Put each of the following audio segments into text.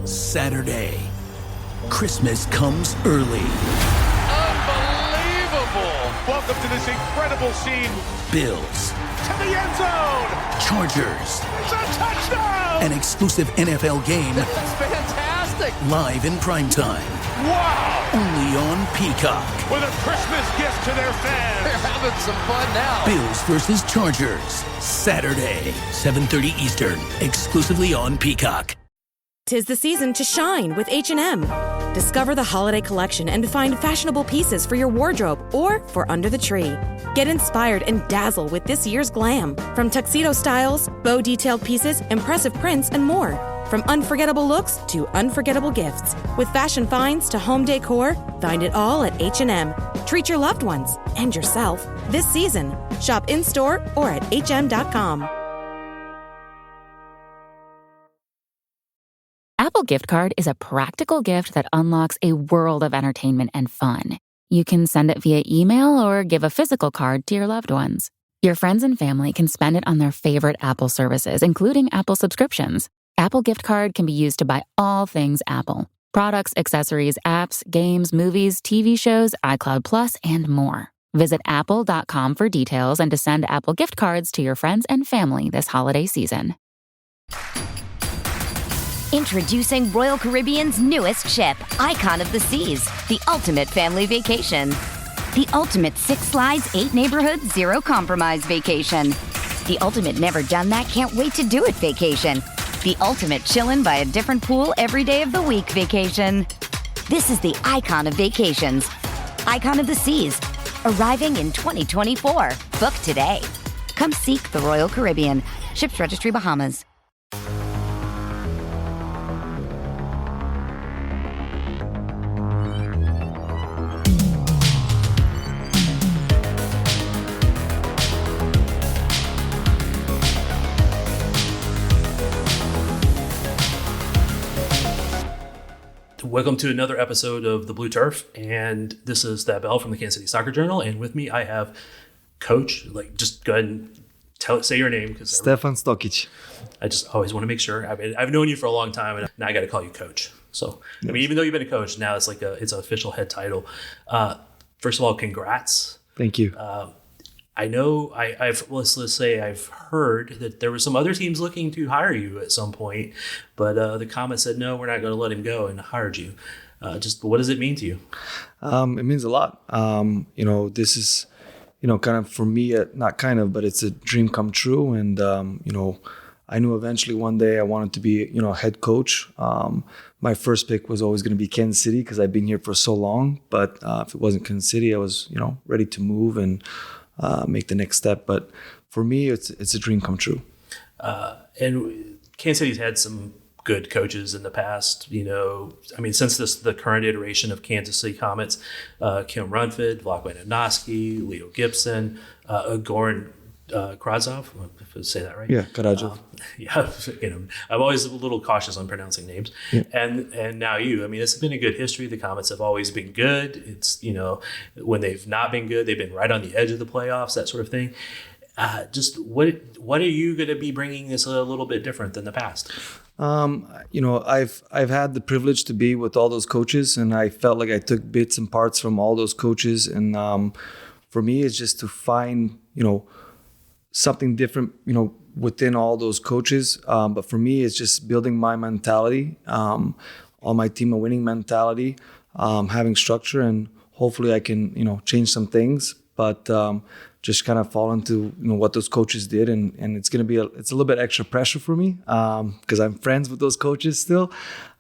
Saturday, Christmas comes early. Unbelievable! Welcome to this incredible scene. Bills. To the end zone! Chargers. It's a touchdown! An exclusive NFL game. That's fantastic! Live in primetime. Wow! Only on Peacock. With a Christmas gift to their fans. They're having some fun now. Bills versus Chargers. Saturday, 7:30 Eastern. Exclusively on Peacock. 'Tis the season to shine with H&M. Discover the holiday collection and find fashionable pieces for your wardrobe or for under the tree. Get inspired and dazzle with this year's glam. From tuxedo styles, bow detailed pieces, impressive prints, and more. From unforgettable looks to unforgettable gifts. With fashion finds to home decor, find it all at H&M. Treat your loved ones and yourself this season. Shop in-store or at hm.com. Apple Gift Card is a practical gift that unlocks a world of entertainment and fun. You can send it via email or give a physical card to your loved ones. Your friends and family can spend it on their favorite Apple services, including Apple subscriptions. Apple Gift Card can be used to buy all things Apple. Products, accessories, apps, games, movies, TV shows, iCloud Plus, and more. Visit apple.com for details and to send Apple Gift Cards to your friends and family this holiday season. Introducing Royal Caribbean's newest ship, Icon of the Seas, the ultimate family vacation. The ultimate 6 slides, 8 neighborhoods, 0 compromise vacation. The ultimate never done that, can't wait to do it vacation. The ultimate chillin' by a different pool every day of the week vacation. This is the Icon of Vacations. Icon of the Seas, arriving in 2024. Book today. Come seek the Royal Caribbean. Ships Registry, Bahamas. Welcome to another episode of The Blue Turf, and this is Thad Bell from the Kansas City Soccer Journal, and with me I have Coach. Just go ahead and say your name. Stefan Stokic. I just always want to make sure. I mean, I've known you for a long time, and now I got to call you Coach. So, yes. I mean, even though you've been a coach, now it's like it's an official head title. First of all, congrats. Thank you. I know let's say I've heard that there were some other teams looking to hire you at some point, but the Comets said, no, we're not going to let him go, and hired you. Just what does it mean to you? It means a lot. This is, kind of for me, but it's a dream come true. And, I knew eventually one day I wanted to be, head coach. My first pick was always going to be Kansas City because I've been here for so long. But if it wasn't Kansas City, I was, ready to move and make the next step. But for me, it's a dream come true. And Kansas City's had some good coaches in the past. Since the current iteration of Kansas City Comets, Kim Runford, Vlak Vananoski, Leo Gibson, Goran Krazov, if I say that right. Yeah, Krazov. I'm always a little cautious on pronouncing names. Yeah. And now you. I mean, it's been a good history. The Comets have always been good. It's, when they've not been good, they've been right on the edge of the playoffs, that sort of thing. Just what are you going to be bringing that's a little bit different than the past? I've had the privilege to be with all those coaches, and I felt like I took bits and parts from all those coaches. And for me, it's just to find, something different, within all those coaches. But for me, it's just building my mentality, on my team, a winning mentality, having structure, and hopefully I can, change some things. But just kind of fall into what those coaches did, and it's going to be it's a little bit extra pressure for me because I'm friends with those coaches still.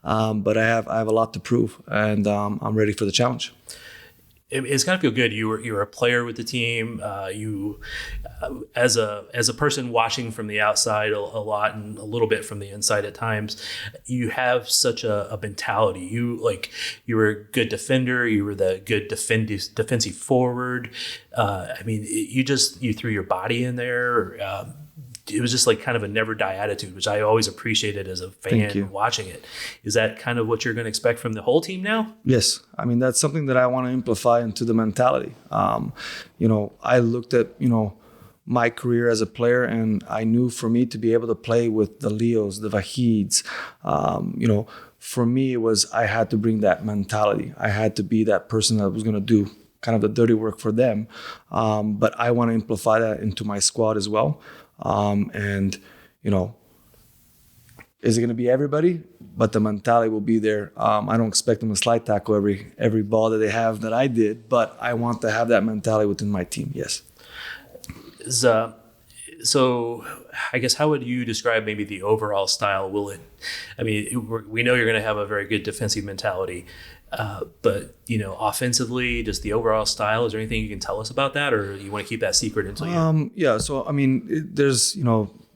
But I have a lot to prove, and I'm ready for the challenge. It's got to feel good. You were a player with the team. You, as a person watching from the outside a lot and a little bit from the inside at times, you have such a mentality. You were a good defender. You were the good defensive forward. You threw your body in there. It was just like kind of a never die attitude, which I always appreciated as a fan watching it. Is that kind of what you're going to expect from the whole team now? Yes. I mean, that's something that I want to amplify into the mentality. I looked at, my career as a player, and I knew for me to be able to play with the Leos, the Vahids, for me, it was I had to bring that mentality. I had to be that person that was going to do kind of the dirty work for them. But I want to amplify that into my squad as well. And, is it going to be everybody? But the mentality will be there. I don't expect them to slide tackle every ball that they have that I did, but I want to have that mentality within my team. Yes. So I guess how would you describe maybe the overall style? We know you're going to have a very good defensive mentality, but offensively, just the overall style, is there anything you can tell us about that, or you want to keep that secret until you? Yeah. So,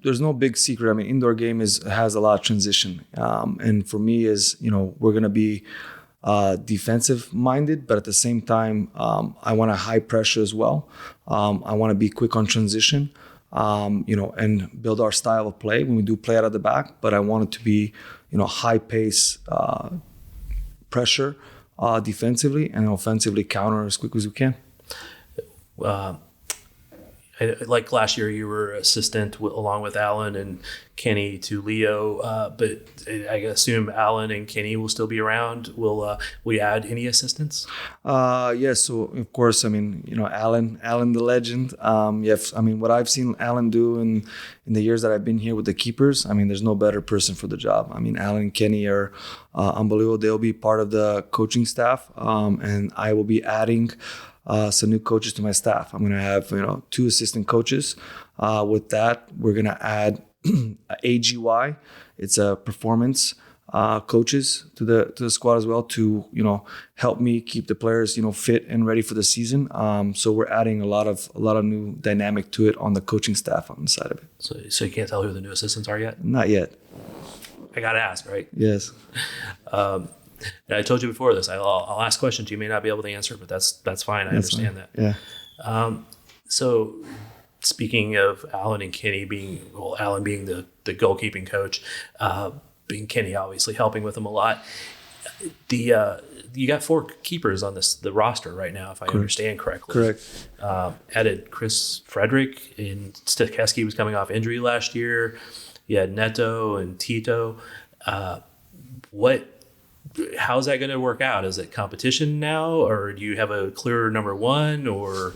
there's no big secret. Indoor game has a lot of transition. And for me we're going to be defensive minded, but at the same time, I want a high pressure as well. I want to be quick on transition, and build our style of play when we do play out of the back. But I want it to be, high pace, pressure, defensively, and offensively counter as quick as we can. Like last year, you were assistant along with Alan and Kenny to Leo, but I assume Alan and Kenny will still be around. Will we add any assistants? Yes. So of course, Alan the legend. Yes. What I've seen Alan do in the years that I've been here with the keepers, there's no better person for the job. Alan and Kenny are unbelievable. They'll be part of the coaching staff, and I will be adding some new coaches to my staff. I'm going to have 2 assistant coaches. With that, we're going to add AGY. It's a performance coaches to the squad as well to help me keep the players fit and ready for the season. So we're adding a lot of new dynamic to it on the coaching staff on the side of it. So you can't tell who the new assistants are yet? Not yet. I got to ask, right? Yes. And I told you before this, I'll ask questions you may not be able to answer, but that's fine. I understand that. Yeah. So speaking of Alan and Kenny Alan being the goalkeeping coach, being Kenny obviously helping with them a lot. You got 4 keepers on the roster right now, if I understand correctly. Correct. Added Chris Frederick, and Stefan was coming off injury last year. You had Neto and Tito. How's that going to work out? Is it competition now, or do you have a clear number 1, or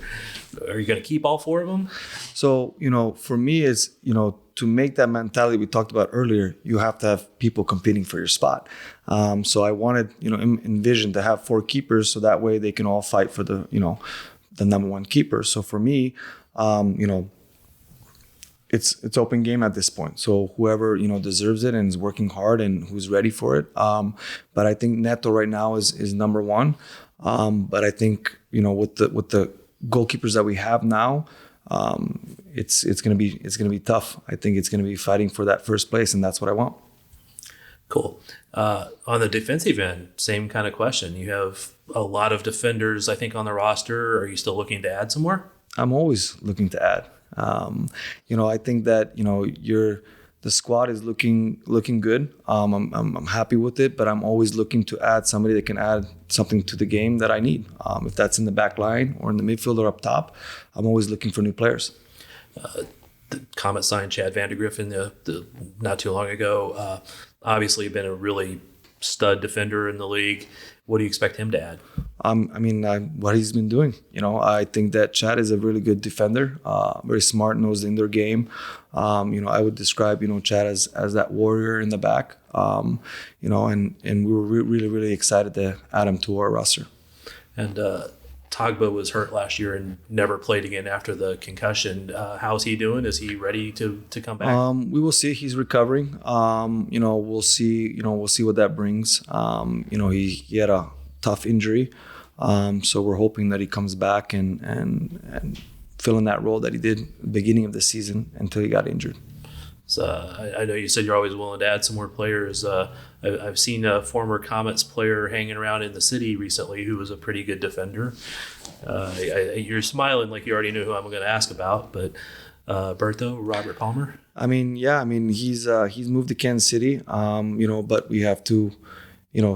are you going to keep all 4 of them? So, for me is, to make that mentality we talked about earlier, you have to have people competing for your spot. So I wanted, envision to have 4 keepers so that way they can all fight for the number 1 keeper. So for me, it's open game at this point. So whoever deserves it and is working hard and who's ready for it. But I think Neto right now is number 1. But I think with the goalkeepers that we have now, it's gonna be tough. I think it's gonna be fighting for that first place, and that's what I want. Cool. On the defensive end, same kind of question. You have a lot of defenders, I think, on the roster. Are you still looking to add some more? I'm always looking to add. I think that the squad is looking good. I'm happy with it, but I'm always looking to add somebody that can add something to the game that I need. If that's in the back line or in the midfield or up top, I'm always looking for new players. The Comets signed Chad Vandergriffen not too long ago. Obviously, been a really stud defender in the league. What do you expect him to add? What he's been doing. I think that Chad is a really good defender, very smart, knows the indoor game. I would describe, Chad as that warrior in the back. And we were really, really excited to add him to our roster. And Togba was hurt last year and never played again after the concussion. How's he doing? Is he ready to come back? We will see. He's recovering. We'll see. We'll see what that brings. He had a tough injury, so we're hoping that he comes back and fill in that role that he did at the beginning of the season until he got injured. So I know you said you're always willing to add some more players. I've seen a former Comets player hanging around in the city recently who was a pretty good defender. You're smiling like you already knew who I'm going to ask about, but Robert Palmer? He's moved to Kansas City, but we have to,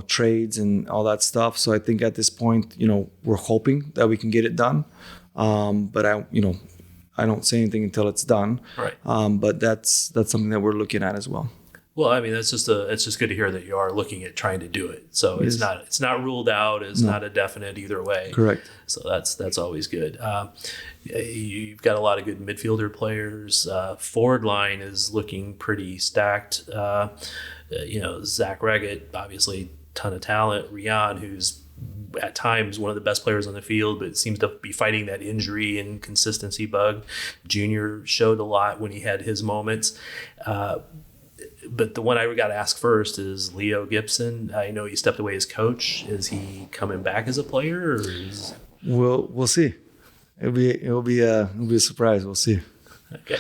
trades and all that stuff. So I think at this point, we're hoping that we can get it done. But I don't say anything until it's done. Right. But that's something that we're looking at as well. Well, I mean, it's just good to hear that you are looking at trying to do it. So it's not ruled out. It's not a definite either way. Correct. So that's always good. You've got a lot of good midfielder players. Forward line is looking pretty stacked. Zach Reggett, obviously, ton of talent. Rian, who's at times one of the best players on the field, but seems to be fighting that injury and consistency bug. Junior showed a lot when he had his moments. But the one I got to ask first is Leo Gibson. I know he stepped away as coach. Is he coming back as a player? Or is... We'll see. It'll be a surprise. We'll see. Okay.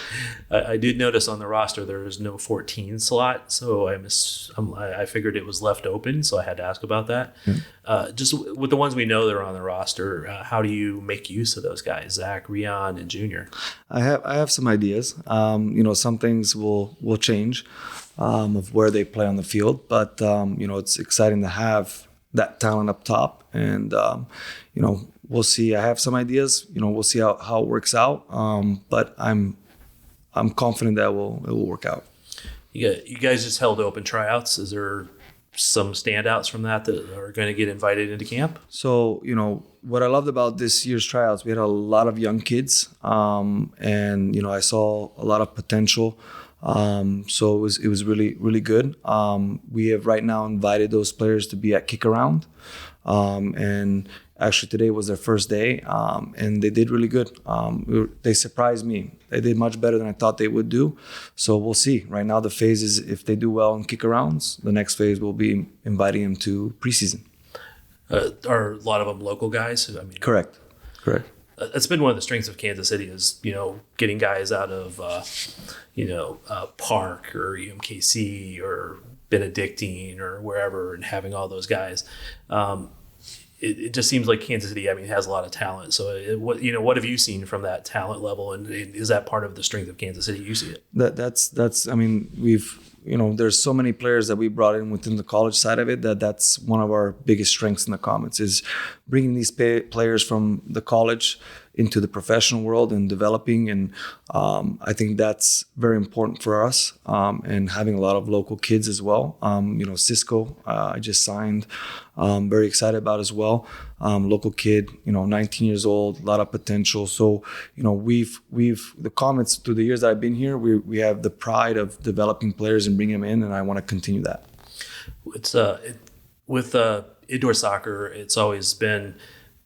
I did notice on the roster there is no 14 slot, so I figured it was left open, so I had to ask about that. Mm-hmm. Just with the ones we know that are on the roster, how do you make use of those guys, Zach, Rian, and Junior? I have some ideas. Some things will change of where they play on the field, but it's exciting to have that talent up top, and we'll see. I have some ideas. We'll see how it works out. But I'm confident that it will work out. You guys just held open tryouts. Is there some standouts from that are going to get invited into camp? So, what I loved about this year's tryouts, we had a lot of young kids, and I saw a lot of potential. So it was really, really good. We have right now invited those players to be at kick around, and actually today was their first day, and they did really good. They surprised me. They did much better than I thought they would do. So we'll see. Right now the phase is if they do well in kick arounds, the next phase will be inviting them to preseason. Are a lot of them local guys? Correct. That's been one of the strengths of Kansas City is, getting guys out of, Park or UMKC or Benedictine or wherever and having all those guys. It just seems like Kansas City, has a lot of talent. So what have you seen from that talent level? And is that part of the strength of Kansas City? You see it? There's so many players that we brought in within the college side of it that's one of our biggest strengths in the Comets is bringing these players from the college into the professional world and developing. And I think that's very important for us, and having a lot of local kids as well. Cisco, I just signed, very excited about as well. Local kid, 19 years old, a lot of potential. So, we've the Comets through the years that I've been here, we have the pride of developing players and bringing them in, and I want to continue that. It's with indoor soccer, it's always been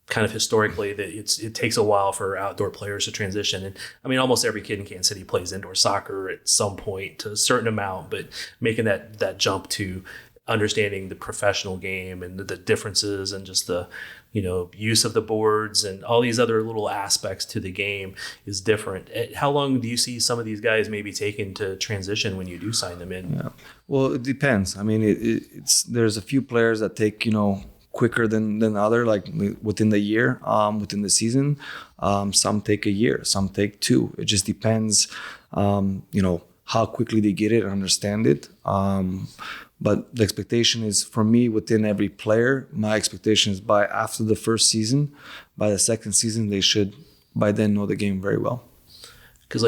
kind of historically that it takes a while for outdoor players to transition. And almost every kid in Kansas City plays indoor soccer at some point to a certain amount, but making that jump to understanding the professional game and the differences and just the use of the boards and all these other little aspects to the game is different. How long do you see some of these guys maybe taking to transition when you do sign them in? Yeah. Well, it depends. There's a few players that take quicker than other, like within the year, within the season. Some take a year, some take 2. It just depends, how quickly they get it and understand it. But the expectation is for me within every player, my expectation is by after the first season, by the second season, they should by then know the game very well. Because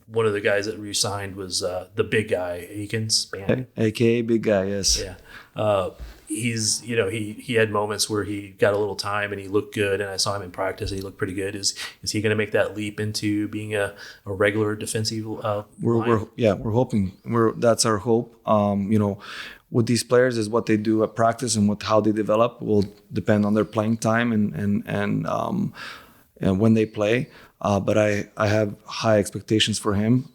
one of the guys that re-signed was the big guy, Akins, AKA big guy, yes. Yeah. He's, he had moments where he got a little time and he looked good, and I saw him in practice and he looked pretty good. Is he going to make that leap into being a regular defensive we're hoping. That's our hope. With these players is what they do at practice and how they develop will depend on their playing time and when they play. But I have high expectations for him.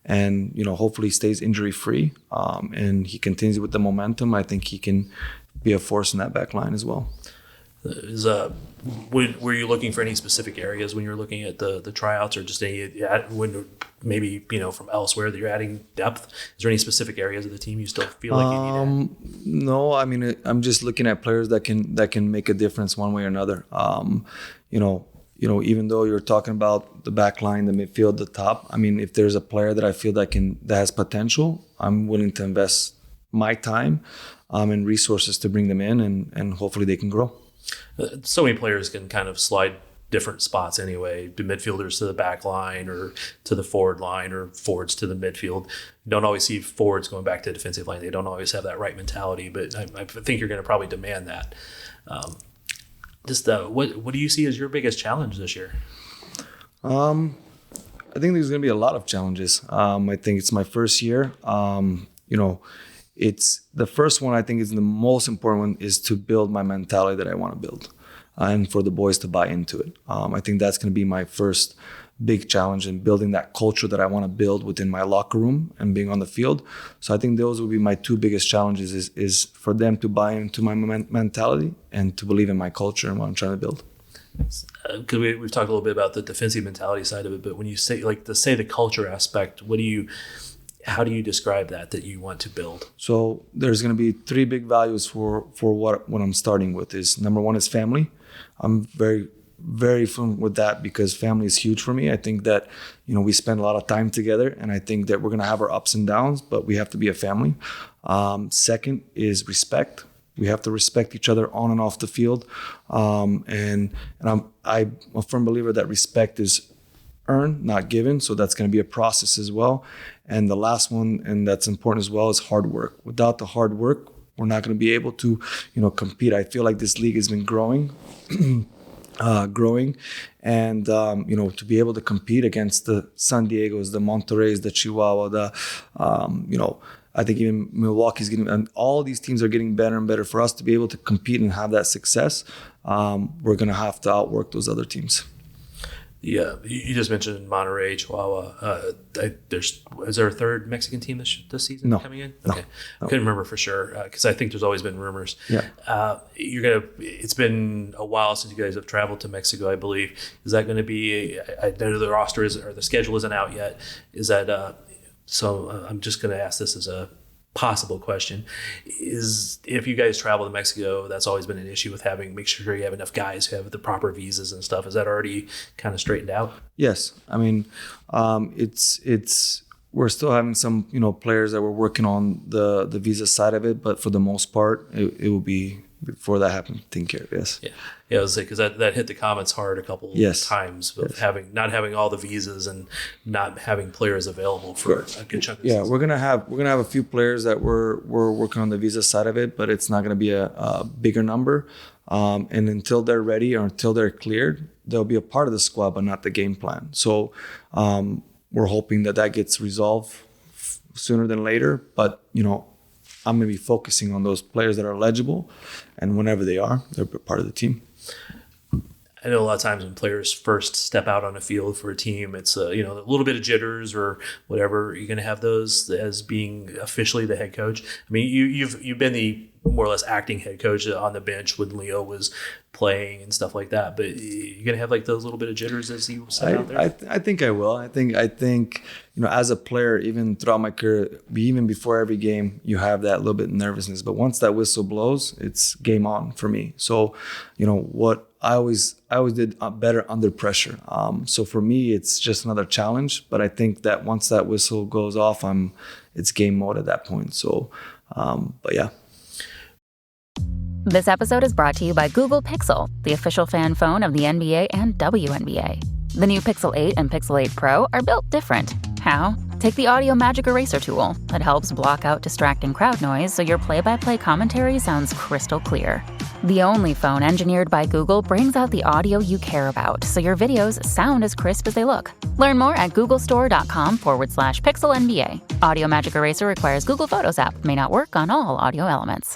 And hopefully stays injury free, and he continues with the momentum. I think he can be a force in that back line as well. Were you looking for any specific areas when you were looking at the tryouts, or just maybe from elsewhere that you're adding depth? Is there any specific areas of the team you still feel like you need? No, I'm just looking at players that can make a difference one way or another. Even though you're talking about the back line, the midfield, the top, if there's a player that I feel that has potential, I'm willing to invest my time and resources to bring them in, and hopefully they can grow. So many players can kind of slide different spots anyway. The midfielders to the back line or to the forward line or forwards to the midfield. You don't always see forwards going back to the defensive line. They don't always have that right mentality, but I think you're going to probably demand that. What do you see as your biggest challenge this year? I think there's going to be a lot of challenges. I think it's my first year. It's the first one I think is the most important one is to build my mentality that I want to build and for the boys to buy into it. I think that's going to be my first big challenge in building that culture that I want to build within my locker room and being on the field. So I think those will be my two biggest challenges is for them to buy into my mentality and to believe in my culture and what I'm trying to build. Because we've talked a little bit about the defensive mentality side of it, but when you say the culture aspect, how do you describe that you want to build? So there's going to be three big values for what I'm starting with. Is number one is family. I'm very, very fluent with that because family is huge for me. I think that, we spend a lot of time together, and I think that we're going to have our ups and downs, but we have to be a family. Second is respect. We have to respect each other on and off the field. And I'm a firm believer that respect is earned, not given. So that's going to be a process as well. And the last one, and that's important as well, is hard work. Without the hard work, we're not going to be able to, compete. I feel like this league has been growing, and to be able to compete against the San Diegos, the Monterreys, the Chihuahua, I think even Milwaukee's getting, and all these teams are getting better and better. For us to be able to compete and have that success, we're going to have to outwork those other teams. Yeah, you just mentioned Monterrey, Chihuahua. Is there a third Mexican team this season coming in? Okay, no. I couldn't remember for sure because I think there's always been rumors. Yeah, it's been a while since you guys have traveled to Mexico, I believe. Is that going to be? I know the roster or the schedule isn't out yet. Is that? So I'm just going to ask this as a possible question: is if you guys travel to Mexico, that's always been an issue with make sure you have enough guys who have the proper visas and stuff. Is that already kind of straightened out? Yes, I mean, it's we're still having some players that we're working on the visa side of it, but for the most part, it will be before that happened, taken care of. Yes. Yeah, I was because that hit the Comets hard a couple times with not having all the visas and not having players available for a good chunk of the season. we're gonna have a few players that we're working on the visa side of it, but it's not gonna be a bigger number. And until they're ready or until they're cleared, they'll be a part of the squad, but not the game plan. So we're hoping that gets resolved sooner than later. But I'm going to be focusing on those players that are eligible, and whenever they are, they're part of the team. I know a lot of times when players first step out on a field for a team, it's a little bit of jitters or whatever. You're going to have those as being officially the head coach. I mean, you've been the more or less acting head coach on the bench when Leo was playing and stuff like that. But you're going to have those little bit of jitters as you step out there. I think I will. I think as a player, even throughout my career, even before every game, you have that little bit of nervousness. But once that whistle blows, it's game on for me. So what I always did better under pressure. So for me, it's just another challenge. But I think that once that whistle goes off, it's game mode at that point. So, but yeah. This episode is brought to you by Google Pixel, the official fan phone of the NBA and WNBA. The new Pixel 8 and Pixel 8 Pro are built different. How? Take the Audio Magic Eraser tool. It helps block out distracting crowd noise so your play-by-play commentary sounds crystal clear. The only phone engineered by Google brings out the audio you care about so your videos sound as crisp as they look. Learn more at googlestore.com/pixelnba. Audio Magic Eraser requires Google Photos app. May not work on all audio elements.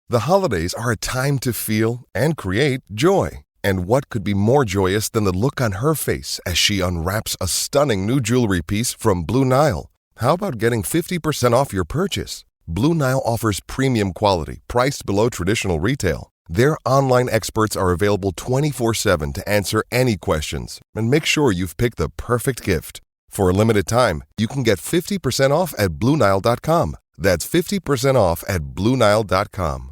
The holidays are a time to feel and create joy. And what could be more joyous than the look on her face as she unwraps a stunning new jewelry piece from Blue Nile? How about getting 50% off your purchase? Blue Nile offers premium quality, priced below traditional retail. Their online experts are available 24/7 to answer any questions and make sure you've picked the perfect gift. For a limited time, you can get 50% off at BlueNile.com. That's 50% off at BlueNile.com.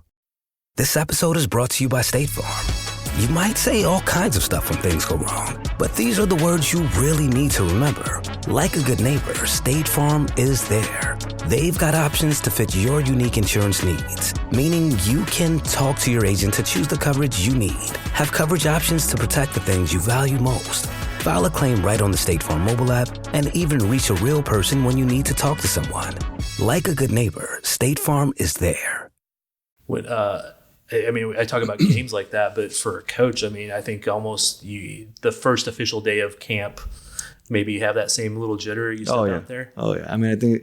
This episode is brought to you by State Farm. You might say all kinds of stuff when things go wrong, but these are the words you really need to remember. Like a good neighbor, State Farm is there. They've got options to fit your unique insurance needs, meaning you can talk to your agent to choose the coverage you need, have coverage options to protect the things you value most, file a claim right on the State Farm mobile app, and even reach a real person when you need to talk to someone. Like a good neighbor, State Farm is there. When, I talk about games like that, but for a coach, I think almost the first official day of camp, maybe you have that same little jitter you said out there. Oh yeah. I think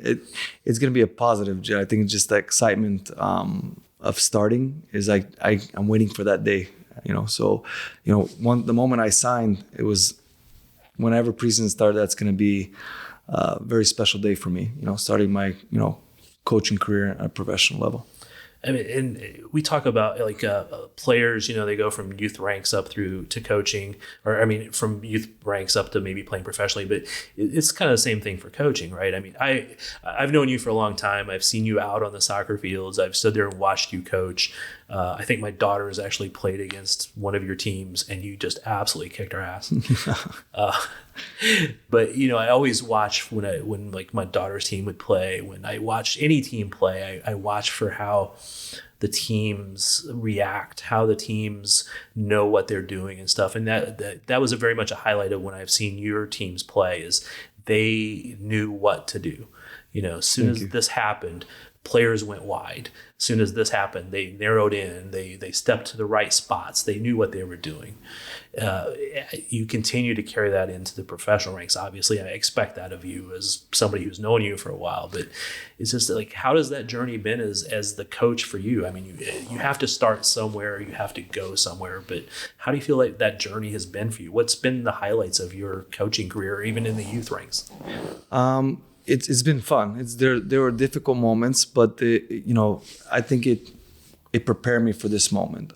it's going to be a positive jitter. I think it's just the excitement of starting is like I'm waiting for that day. So the moment I signed, it was whenever preseason started. That's going to be a very special day for me. Starting my coaching career at a professional level. And we talk about players, they go from youth ranks up through to coaching, from youth ranks up to maybe playing professionally, but it's kind of the same thing for coaching, right? I've known you for a long time. I've seen you out on the soccer fields. I've stood there and watched you coach. I think my daughter has actually played against one of your teams and you just absolutely kicked her ass. But I always watch when my daughter's team would play. When I watch any team play, I watch for how the teams react, how the teams know what they're doing and stuff. And that was very much a highlight of when I've seen your teams play. Is they knew what to do. As soon as this happened, players went wide. As soon as this happened, they narrowed in. They stepped to the right spots. They knew what they were doing. You continue to carry that into the professional ranks. Obviously, I expect that of you as somebody who's known you for a while. But it's just how has that journey been as the coach for you? You have to start somewhere. You have to go somewhere. But how do you feel like that journey has been for you? What's been the highlights of your coaching career, even in the youth ranks? It's been fun. There were difficult moments, but I think it prepared me for this moment.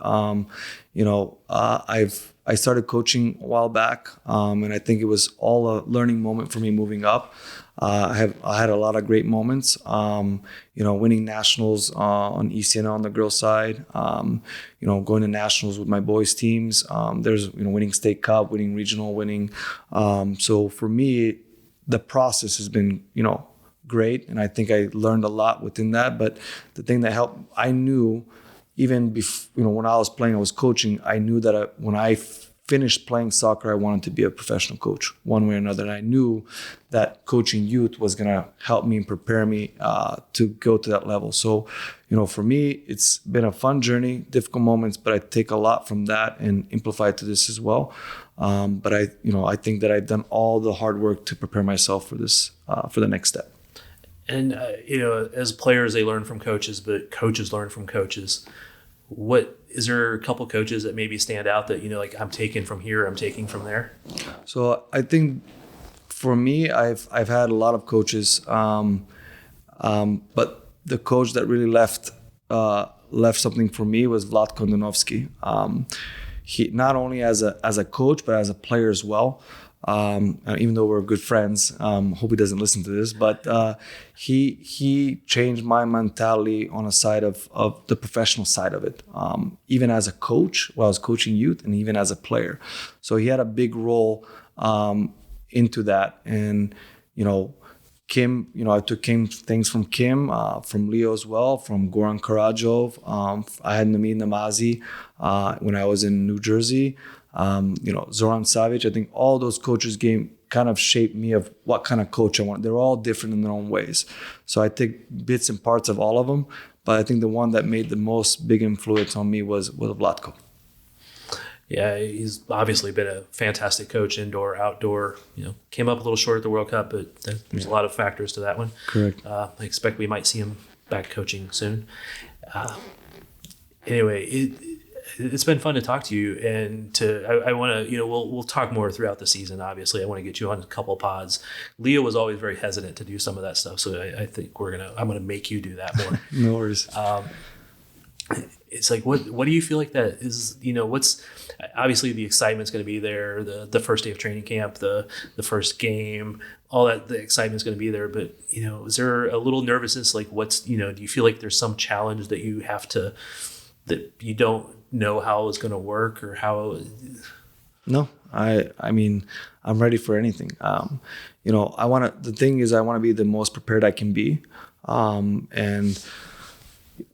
I started coaching a while back, and I think it was all a learning moment for me moving up. I had a lot of great moments. Winning nationals on ECNL on the girls' side. Going to nationals with my boys' teams. There's winning state cup, winning regional, winning. So for me, the process has been, great. And I think I learned a lot within that. But the thing that helped, I knew even before, when I was playing, I was coaching, I knew that when I finished playing soccer, I wanted to be a professional coach one way or another. And I knew that coaching youth was going to help me and prepare me to go to that level. So, for me, it's been a fun journey, difficult moments, but I take a lot from that and amplify it to this as well. But I think that I've done all the hard work to prepare myself for this, for the next step. And, as players, they learn from coaches, but coaches learn from coaches. Is there a couple coaches that maybe stand out that, I'm taking from here, I'm taking from there? So I think for me, I've had a lot of coaches, but the coach that really left something for me was Vlatko Donovsky. He not only as a coach, but as a player as well. Even though we're good friends, hope he doesn't listen to this, but he changed my mentality on a side of the professional side of it. Even as a coach, while I was coaching youth, and even as a player. So he had a big role into that. And, Kim, I took things from Kim, from Leo as well, from Goran Karadjov. I had Namid Namazi when I was in New Jersey. Zoran Savic. I think all those coaches kind of shaped me of what kind of coach I want. They're all different in their own ways. So I take bits and parts of all of them, but I think the one that made the most big influence on me was Vlatko. Yeah, he's obviously been a fantastic coach, indoor, outdoor. Came up a little short at the World Cup, but there's a lot of factors to that one. Correct. I expect we might see him back coaching soon. Anyway, it's been fun to talk to you, and I want to, we'll talk more throughout the season. Obviously, I want to get you on a couple pods. Leo was always very hesitant to do some of that stuff, so I think I'm gonna make you do that more. No worries. It's what do you feel like that is? What's obviously the excitement's going to be there. The first day of training camp, the first game, all that. The excitement's going to be there. But is there a little nervousness? Do you feel like there's some challenge that you have to that you don't know how it's going to work or how? No, I mean, I'm ready for anything. The thing is, I want to be the most prepared I can be. And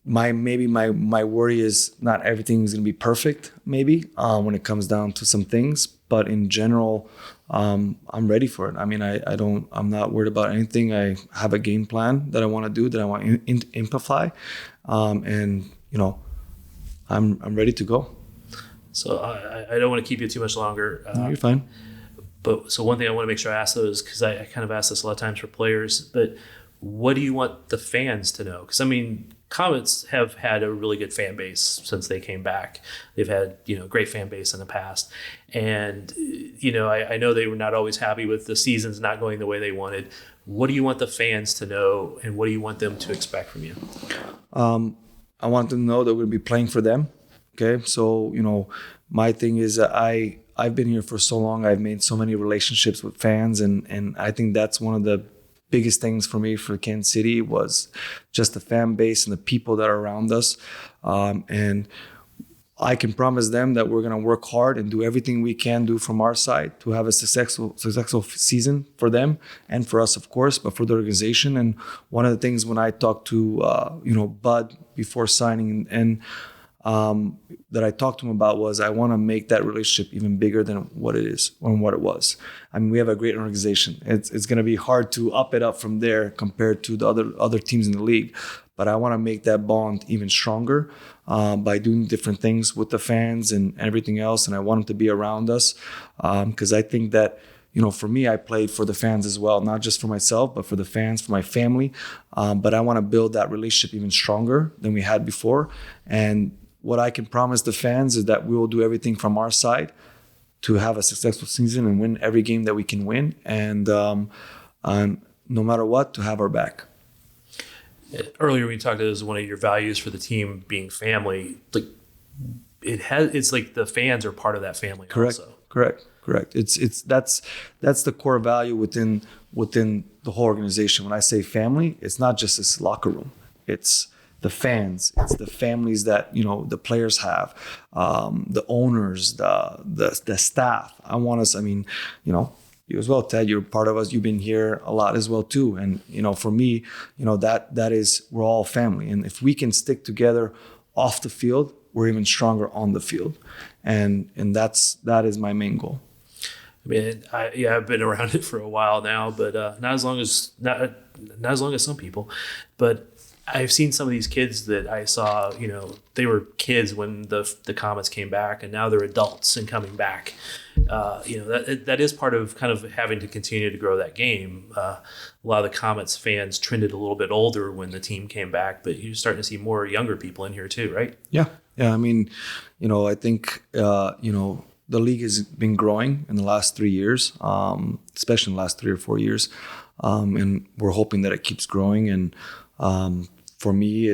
my worry is not everything is going to be perfect, maybe, when it comes down to some things, but in general, I'm ready for it. I mean, I'm not worried about anything. I have a game plan that I want to do, that I want to amplify. And I'm ready to go. So I don't want to keep you too much longer. No, you're fine. But so one thing I want to make sure I ask those, because I kind of ask this a lot of times for players, but what do you want the fans to know? Because, I mean, Comets have had a really good fan base since they came back. They've had, great fan base in the past. And, I know they were not always happy with the seasons not going the way they wanted. What do you want the fans to know, and what do you want them to expect from you? I want them to know that we're going to be playing for them. Okay, so, my thing is that I've been here for so long. I've made so many relationships with fans, and I think that's one of the biggest things for me for Kansas City was just the fan base and the people that are around us. And I can promise them that we're going to work hard and do everything we can do from our side to have a successful season for them and for us, of course, but for the organization. And one of the things when I talked to, Bud before signing and that I talked to him about was I want to make that relationship even bigger than what it is or what it was. I mean, we have a great organization. It's going to be hard to up it up from there compared to the other teams in the league. But I want to make that bond even stronger by doing different things with the fans and everything else. And I want them to be around us because I think that, for me, I played for the fans as well, not just for myself, but for the fans, for my family. But I want to build that relationship even stronger than we had before. And what I can promise the fans is that we will do everything from our side to have a successful season and win every game that we can win. And no matter what, to have our back. Earlier we talked about one of your values for the team being family. Like it's like the fans are part of that family. Correct. Also. Correct. That's the core value within the whole organization. When I say family, it's not just this locker room. It's the fans, it's the families that the players have, the owners, the staff. I want us. I mean, you as well, Ted. You're part of us. You've been here a lot as well too. And for me, that is we're all family. And if we can stick together off the field, we're even stronger on the field. And that is my main goal. I mean, I've been around it for a while now, but not as long as some people, but. I've seen some of these kids that I saw, they were kids when the Comets came back, and now they're adults and coming back. That is part of kind of having to continue to grow that game. A lot of the Comets fans trended a little bit older when the team came back, but you're starting to see more younger people in here too, right? Yeah. I mean, I think, the league has been growing in the last 3 years, especially in the last 3 or 4 years. And we're hoping that it keeps growing. And for me,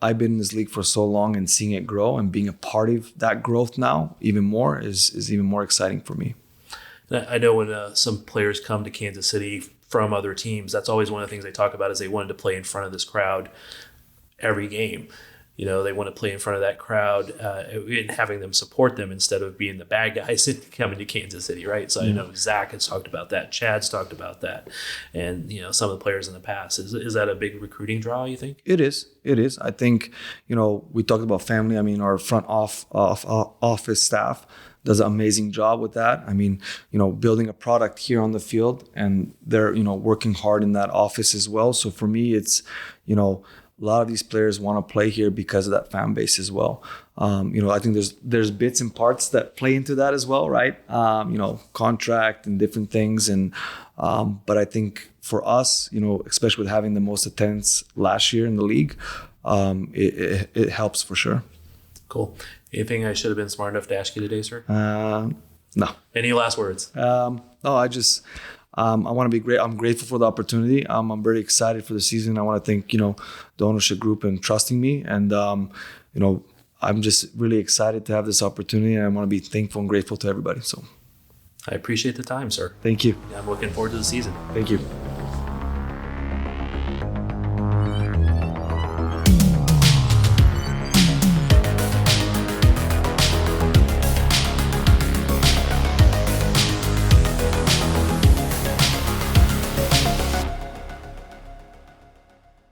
I've been in this league for so long, and seeing it grow and being a part of that growth now even more is even more exciting for me. I know when some players come to Kansas City from other teams, that's always one of the things they talk about is they wanted to play in front of this crowd every game. They want to play in front of that crowd and having them support them instead of being the bad guys coming to Kansas City, right? So I know Zach has talked about that. Chad's talked about that. And, some of the players in the past. Is that a big recruiting draw, you think? It is. I think, we talked about family. I mean, our front office staff does an amazing job with that. I mean, building a product here on the field, and they're, working hard in that office as well. So for me, it's, a lot of these players want to play here because of that fan base as well. I think there's bits and parts that play into that as well, right? Contract and different things. And but I think for us, especially with having the most attendance last year in the league, it helps for sure. Cool. Anything I should have been smart enough to ask you today, sir? No. Any last words? No, I just. I want to be great. I'm grateful for the opportunity. I'm very excited for the season. I want to thank, the ownership group and trusting me. And, I'm just really excited to have this opportunity, and I want to be thankful and grateful to everybody. So I appreciate the time, sir. Thank you. I'm looking forward to the season. Thank you.